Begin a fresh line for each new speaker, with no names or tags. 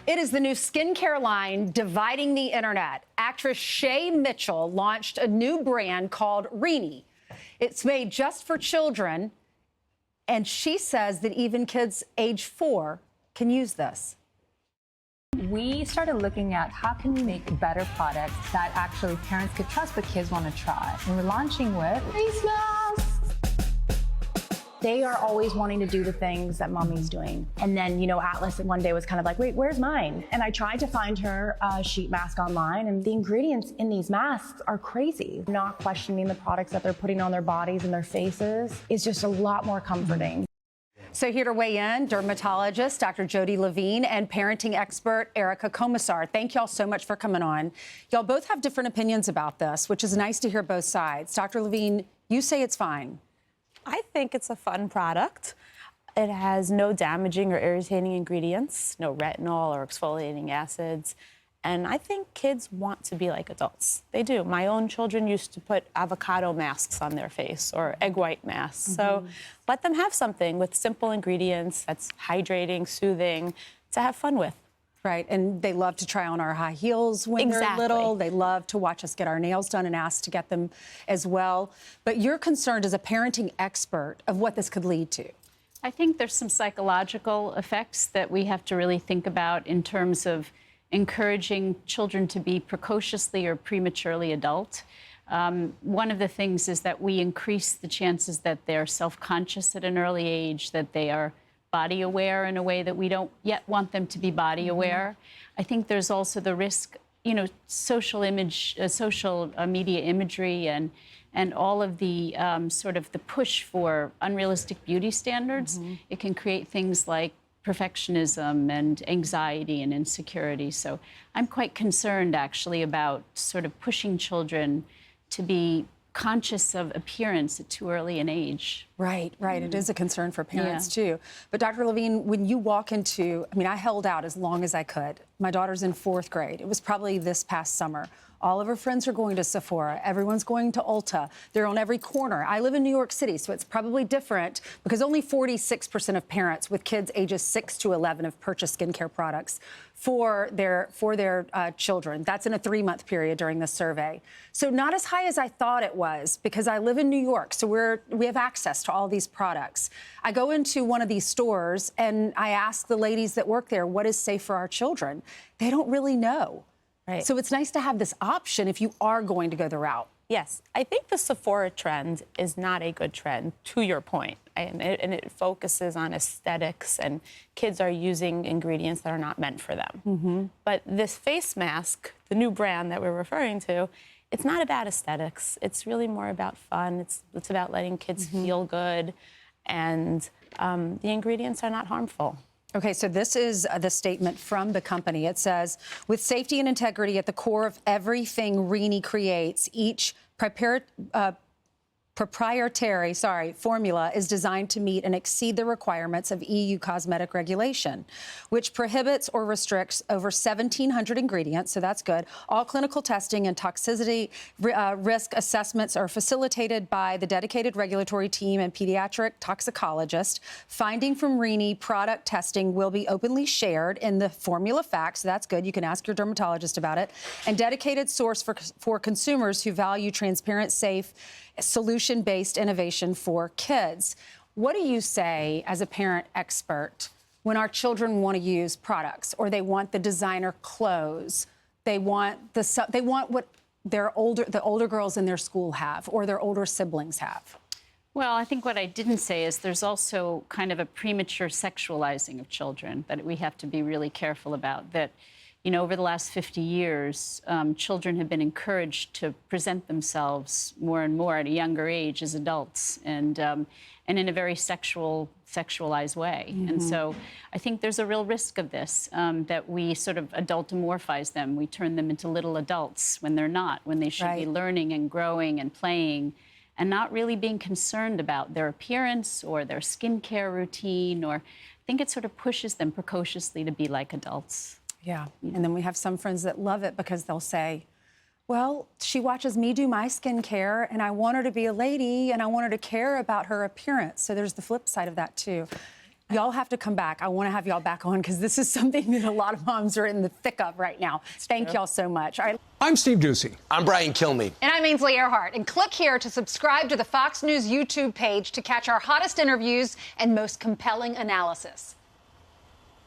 It is the new skincare line dividing the internet. Actress Shay Mitchell launched a new brand called Rini. It's made just for children, and she says that even kids age 4 can use this.
We started looking at how can we make better products that actually parents could trust but kids want to try. And we're launching with face masks. They are always wanting to do the things that mommy's doing. And then, Atlas one day was kind of like, wait, where's mine? And I tried to find her a sheet mask online, and the ingredients in these masks are crazy. Not questioning the products that they're putting on their bodies and their faces is just a lot more comforting.
So here to weigh in, dermatologist Dr. Jody Levine and parenting expert Erica Komisar. Thank y'all so much for coming on. Y'all both have different opinions about this, which is nice to hear both sides. Dr. Levine, you say it's fine.
I think it's a fun product. It has no damaging or irritating ingredients, no retinol or exfoliating acids. And I think kids want to be like adults. They do. My own children used to put avocado masks on their face or egg white masks. So let them have something with simple ingredients that's hydrating, soothing, to have fun with.
Right, and they love to try on our high heels when they're little. They love to watch us get our nails done and ask to get them as well. But you're concerned as a parenting expert of what this could lead to.
I think there's some psychological effects that we have to really think about in terms of encouraging children to be precociously or prematurely adult. One of the things is that we increase the chances that they're self-conscious at an early age, that they are body aware in a way that we don't yet want them to be body aware. I think there's also the risk, social media imagery and all of the sort of the push for unrealistic beauty standards. It can create things like perfectionism and anxiety and insecurity. So I'm quite concerned actually about sort of pushing children to be conscious of appearance at too early an age.
Right. It is a concern for parents too. But Dr. Levine, when you walk into, I held out as long as I could. My daughter's in 4th grade. It was probably this past summer. All of her friends are going to Sephora. Everyone's going to Ulta. They're on every corner. I live in New York City, so it's probably different because only 46% of parents with kids ages 6 to 11 have purchased skincare products for their children. That's in a 3-month period during the survey. So not as high as I thought it was because I live in New York, so we have access to all these products. I go into one of these stores and I ask the ladies that work there, what is safe for our children? They don't really know. Right. So it's nice to have this option if you are going to go the route.
Yes, I think the Sephora trend is not a good trend, to your point. And it focuses on aesthetics, and kids are using ingredients that are not meant for them. But this face mask, the new brand that we're referring to, it's not about aesthetics. It's really more about fun. It's about letting kids feel good, and the ingredients are not harmful.
Okay, so this is the statement from the company. It says, with safety and integrity at the core of everything Rini creates, each proprietary formula is designed to meet and exceed the requirements of EU cosmetic regulation, which prohibits or restricts over 1,700 ingredients, so that's good. All clinical testing and toxicity risk assessments are facilitated by the dedicated regulatory team and pediatric toxicologist. Finding from Rini product testing will be openly shared in the formula facts, so that's good. You can ask your dermatologist about it. And dedicated source for consumers who value transparent, safe, solution-based innovation for kids. What do you say as a parent expert when our children want to use products or they want the designer clothes? They want what the older girls in their school have or their older siblings have.
Well, I think what I didn't say is there's also kind of a premature sexualizing of children that we have to be really careful about. That over the last 50 years, children have been encouraged to present themselves more and more at a younger age as adults, and in a very sexualized way. And so I think there's a real risk of this, that we sort of adultomorphize them. We turn them into little adults when they're not, when they should be learning and growing and playing, and not really being concerned about their appearance or their skincare routine. Or I think it sort of pushes them precociously to be like adults.
Yeah, and then we have some friends that love it because they'll say, well, she watches me do my skincare, and I want her to be a lady, and I want her to care about her appearance. So there's the flip side of that, too. Y'all have to come back. I want to have y'all back on because this is something that a lot of moms are in the thick of right now. Thank y'all so much. All right.
I'm Steve Ducey.
I'm Brian Kilmeade.
And I'm Ainsley Earhart. And click here to subscribe to the Fox News YouTube page to catch our hottest interviews and most compelling analysis.